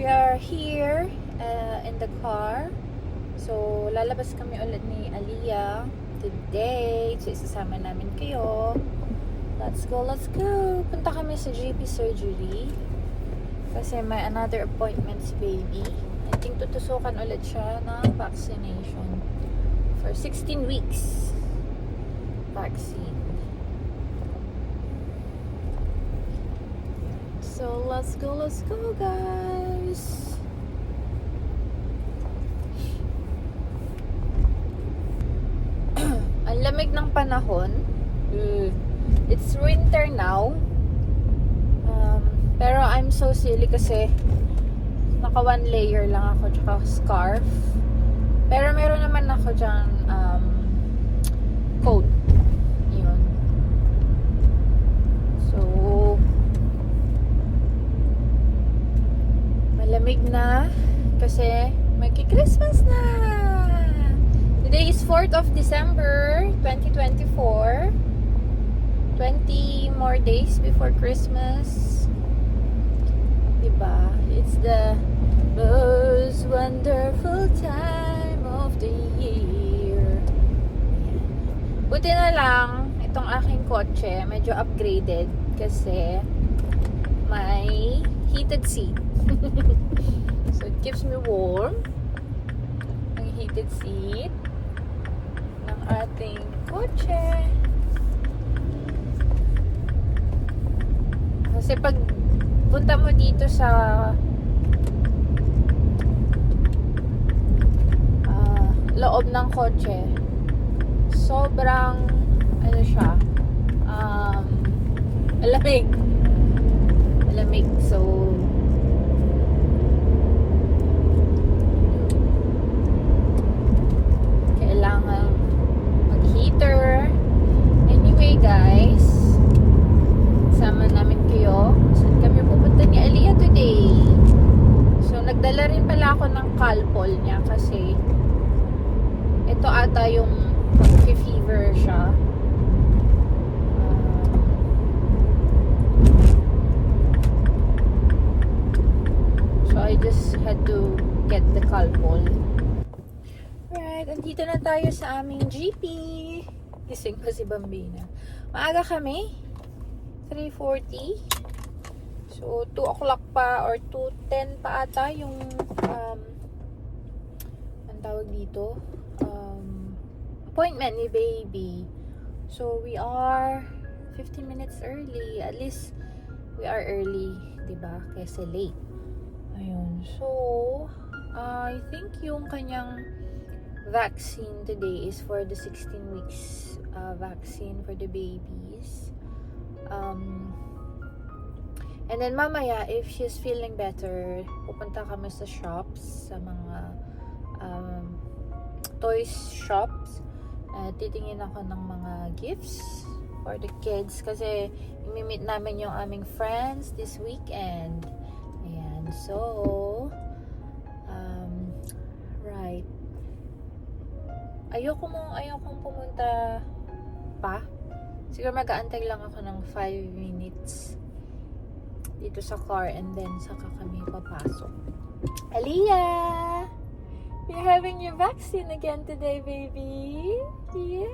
are here in the car. So, lalabas kami ulit ni Aliyah today. So, isasama namin kayo. Let's go, let's go. Punta kami sa GP surgery. Kasi may another appointment si baby. I think tutusukan ulit siya ng vaccination. For 16 weeks. Vaccine. So, let's go, guys. Ang lamig ng panahon. It's winter now. Pero I'm so silly kasi naka one layer lang ako tsaka scarf. Pero meron naman ako dyan coat. Yun. So, malamig na kasi magki-Christmas na. Today is 4th of December 2024. 20 more days before Christmas. Diba? It's the most wonderful time of the year. Buti na lang itong aking kotse medyo upgraded kasi may heated seat. So it keeps me warm. Ang heated seat ng ating kotse. Kasi pag punta mo dito sa loob ng kotse, sobrang ano siya, malamig. So kailangan mag-heater. Anyway guys, sama namin kayo. Saan kami pupunta ni Aliyah today? So nagdala rin pala ako ng Calpol niya kasi ito ata yung mag-fever siya. So I just had to get the Calpol. Right, andito na tayo sa aming GP. Gising pa si Bambina. Maaga kami. 3:40. So 2 o'clock pa or 2:10 pa ata yung ang tawag dito, appointment ni baby. So we are 15 minutes early. At least we are early, 'di ba? Kasi late. Ayun. So I think yung kanyang vaccine today is for the 16 weeks vaccine for the babies. And then mamaya, if she's feeling better, pupunta kami sa shops, sa mga toys shops. Titingin ako ng mga gifts for the kids kasi imi-meet namin yung aming friends this weekend. Ayan. So, right. Ayokong pumunta pa. Siguro mag-aantay lang ako ng 5 minutes dito sa car and then saka kami papasok. Aliyah! You're having your vaccine again today, baby. Yeah.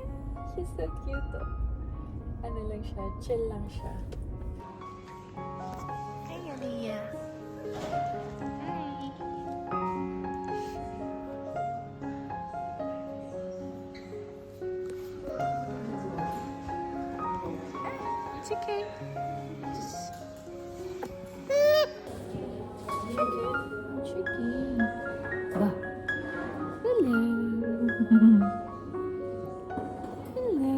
She's so cute. Oh. Ano lang siya? Chill lang siya. Hi, Aliyah. Hi. It's okay. Chicky. Ba. Hello. Hello.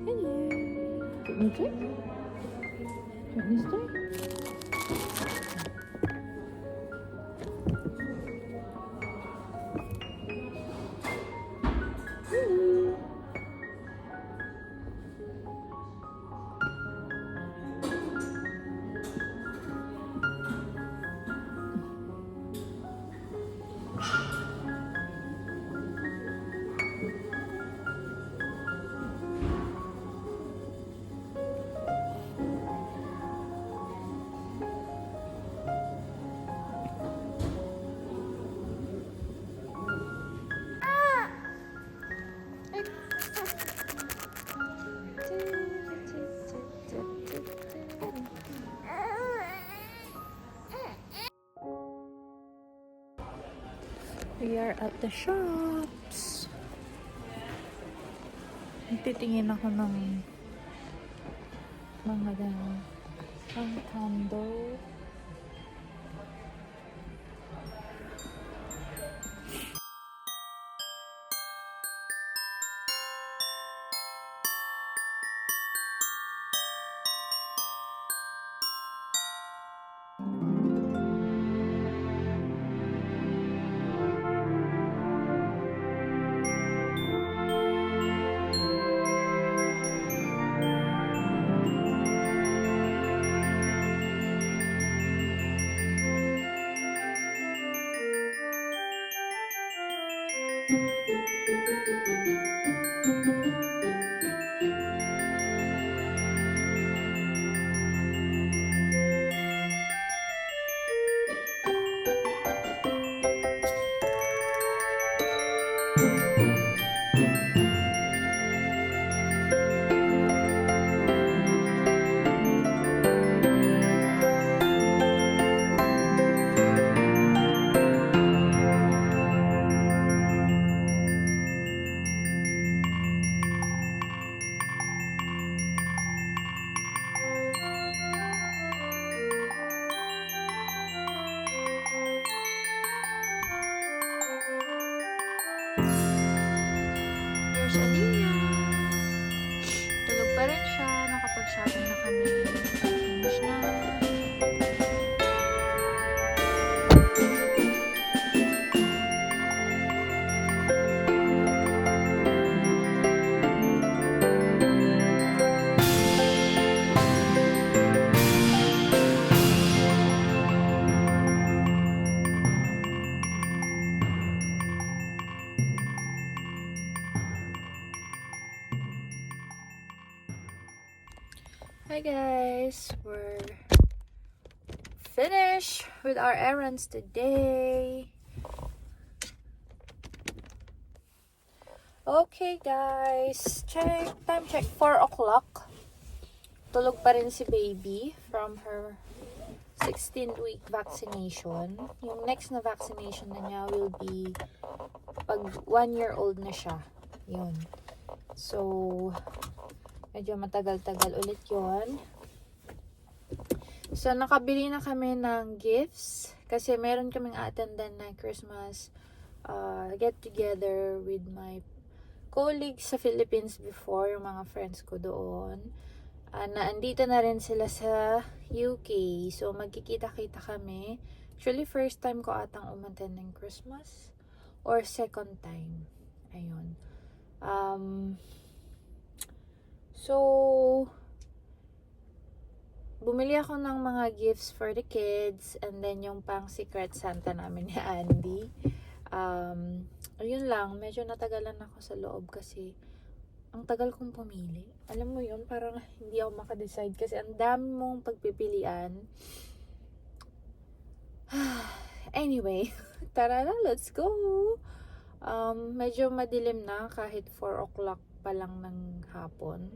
Hello. Want me to? Want this toy? We are at the shops. Titingin ako ng mga pang candle. There's Aliyah. Tulog pa rin siya. Nakapag-shopping na kami. Finish na. Hi guys, we're finished with our errands today. Okay guys, time check 4 o'clock. Tulog pa rin si baby from her 16th week vaccination. Yung next na vaccination na niya will be pag 1-year-old na siya. Yun. So, medyo matagal-tagal ulit yon. So, nakabili na kami ng gifts. Kasi meron kaming attendan na Christmas get together with my colleagues sa Philippines before, yung mga friends ko doon. Naandito na rin sila sa UK. So, magkikita-kita kami. Actually, first time ko atang umattend ng Christmas. Or second time. Ayun. So, bumili ako ng mga gifts for the kids and then yung pang Secret Santa namin ni Andy. Ayun lang, medyo natagalan ako sa loob kasi ang tagal kong pumili. Alam mo yun, parang hindi ako makadecide kasi ang dami mong pagpipilian. Anyway, tara na, let's go! Medyo madilim na kahit 4 o'clock pa lang ng hapon.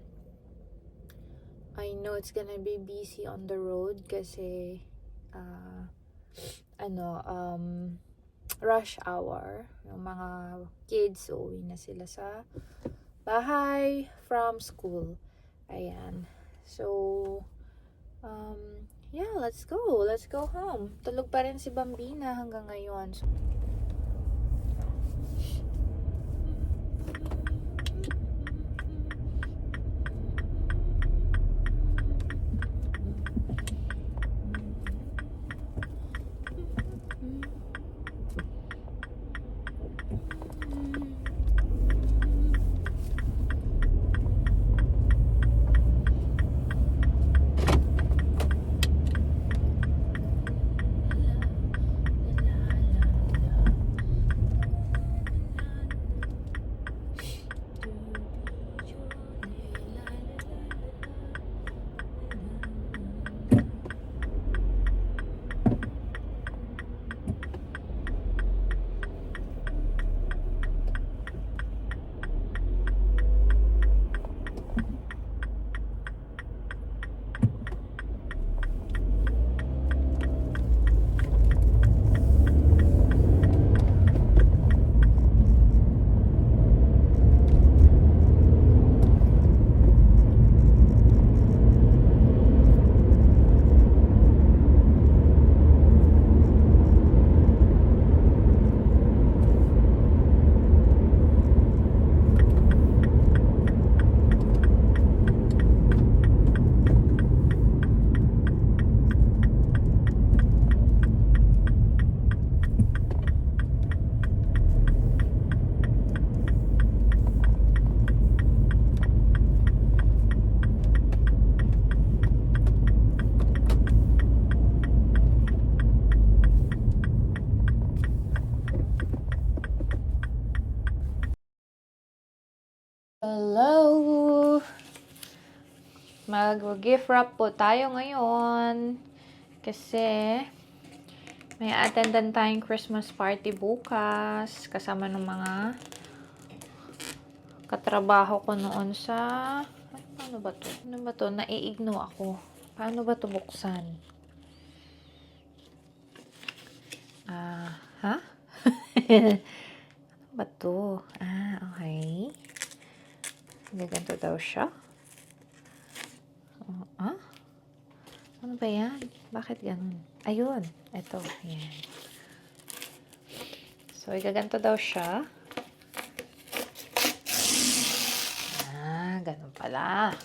I know it's gonna be busy on the road kasi rush hour. Yung mga kids uuwi na sila sa bahay from school. Ayan. So, yeah, let's go. Let's go home. Tulog pa rin si Bambina hanggang ngayon. So, Hello! Mag-gift wrap po tayo ngayon. Kasi may attendan tayong Christmas party bukas. Kasama ng mga katrabaho ko noon sa... Ay, paano ba to? Ano ba to? Naiigno ako. Paano ba to buksan? Ha? Ano ba to? Okay. Gaganto daw siya. Ano ba yan? Bakit ganun? Ayun. Ito. Ayan. So, igaganto daw siya. Ganun pala.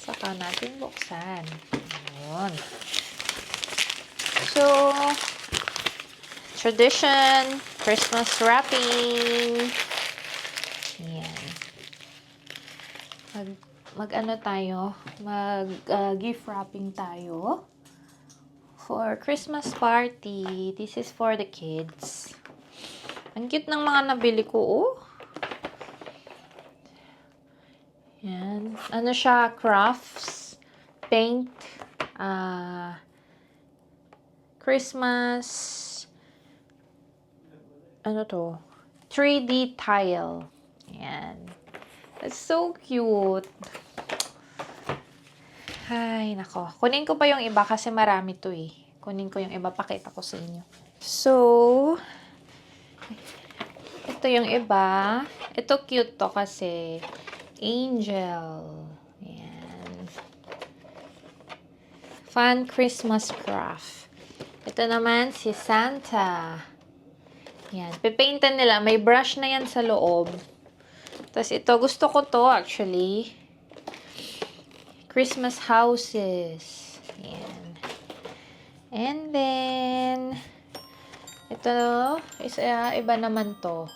Saka natin buksan. Ayun. So, tradition, Christmas wrapping. Ayan. Mag-ano tayo? Gift wrapping tayo. For Christmas party. This is for the kids. Ang cute ng mga nabili ko, oh. Yan. Ano siya? Crafts. Paint. Christmas. Ano to? 3D tile. Yan. That's so cute. Ay, nako. Kunin ko pa yung iba kasi marami to eh. Kunin ko yung iba. Pakita ko sa inyo. So, ito yung iba. Ito cute to kasi angel. Yan. Fun Christmas craft. Ito naman si Santa. Yan. Pipaintan nila. May brush na yan sa loob. Tapos ito, gusto ko to actually. Christmas houses. Yan. And then, ito, iba naman to.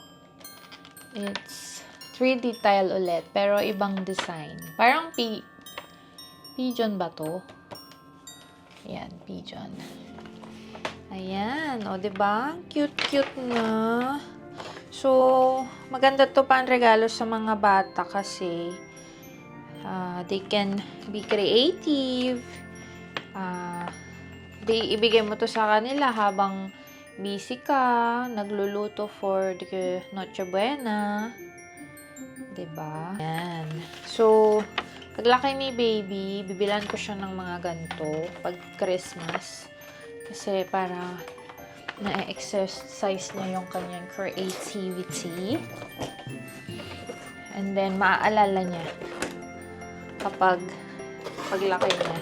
It's 3D tile ulit, pero ibang design. Parang pigeon ba to? Yan, pigeon. Ayan, o, diba? Cute-cute na. So, maganda to pang regalo sa mga bata kasi they can be creative. Ibigay mo to sa kanila habang busy ka, nagluluto for the Noche Buena. Diba? Ayan. So, paglaki ni baby, bibilan ko siya ng mga ganito pag Christmas. Kasi para na-exercise niya yung kanyang creativity. And then, maaalala niya kapag paglaki niya.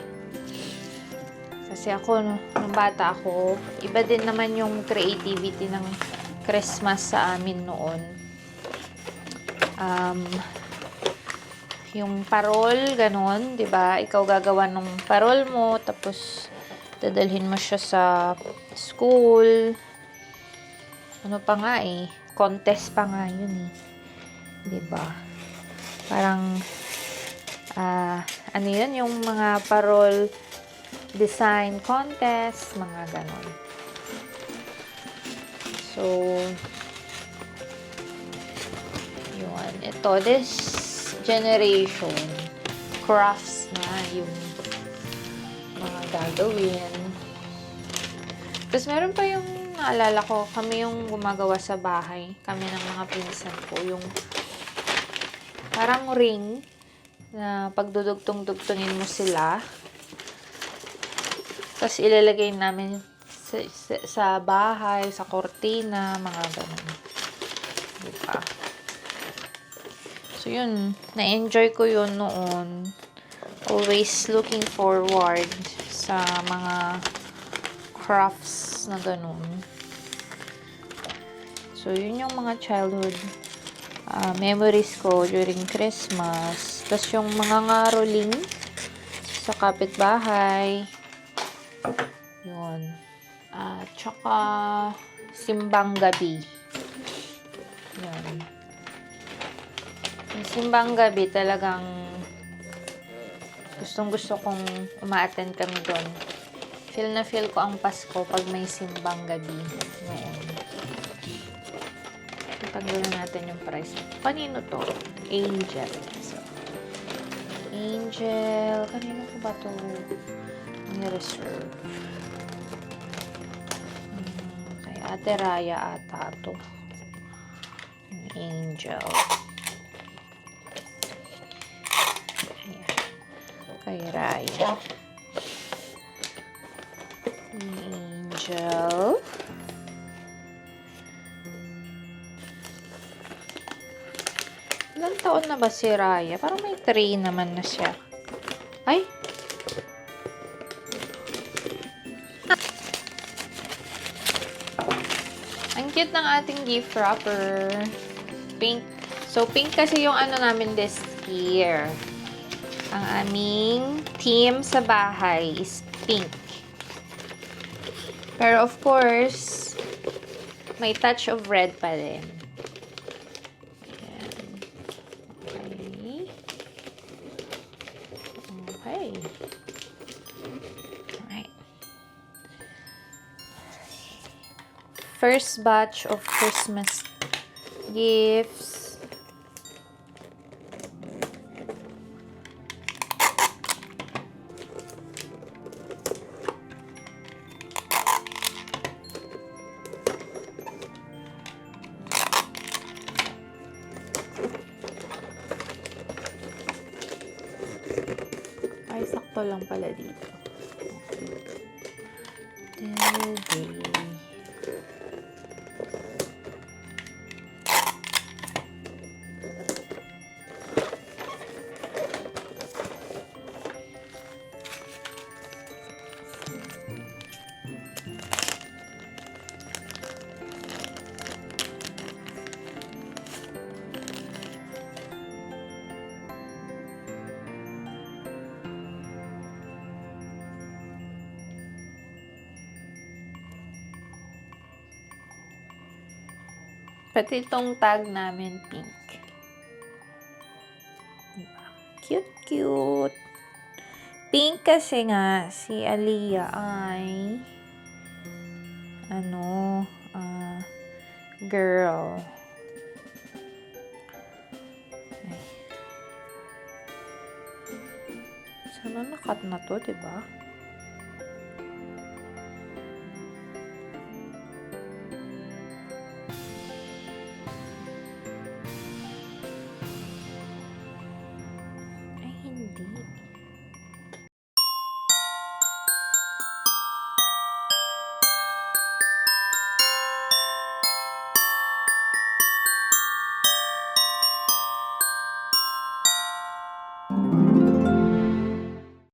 Kasi ako, nung bata ako, iba din naman yung creativity ng Christmas sa amin noon. Yung parol, ganon, 'di ba? Ikaw gagawa ng parol mo, tapos dadalhin mo siya sa school. Ano pa nga eh, contest pa nga yun eh. 'Di ba? Parang ano yun, yung mga parol design contest, mga ganon. So, yun. Ito, this generation, crafts na yung mga gagawin. Tapos, meron pa yung naalala ko, kami yung gumagawa sa bahay. Kami ng mga pinsan ko. Yung parang ring na pagdudugtong-dugtongin mo sila. Tapos, ilalagay namin sa bahay, sa kortina, mga ganun. Diba? So, yun. Na-enjoy ko yun noon. Always looking forward sa mga crafts na ganun. So, yun yung mga childhood memories ko during Christmas. Tapos, yung mga ngaroling sa kapitbahay. Yun. Tsaka, simbang gabi. Yun. Yung simbang gabi talagang gustong-gusto kong uma-attend kami doon. Feel na feel ko ang Pasko pag may simbang gabi. Noon. Tanggalin natin yung price. Kanino to? Angel. So, Angel. Kanino ko ba to? May reserve. Kay Ate Raya ata to. Angel. Ayan. Kay Raya. Angel. Ilang taon na ba si Raya? Parang may 3 naman na siya. Ay! Ang cute ng ating gift wrapper. Pink. So, pink kasi yung ano namin this year. Ang aming theme sa bahay is pink. Pero of course, may touch of red pa din. Ayan. Okay. Okay. Alright. First batch of Christmas gifts. Ay, sakto lang pala dito. Today. Pati itong tag namin pink. Diba? Cute, cute. Pink kasi nga si Aliyah ay girl. Ay. Sana nakat na to, diba? Ay, hindi.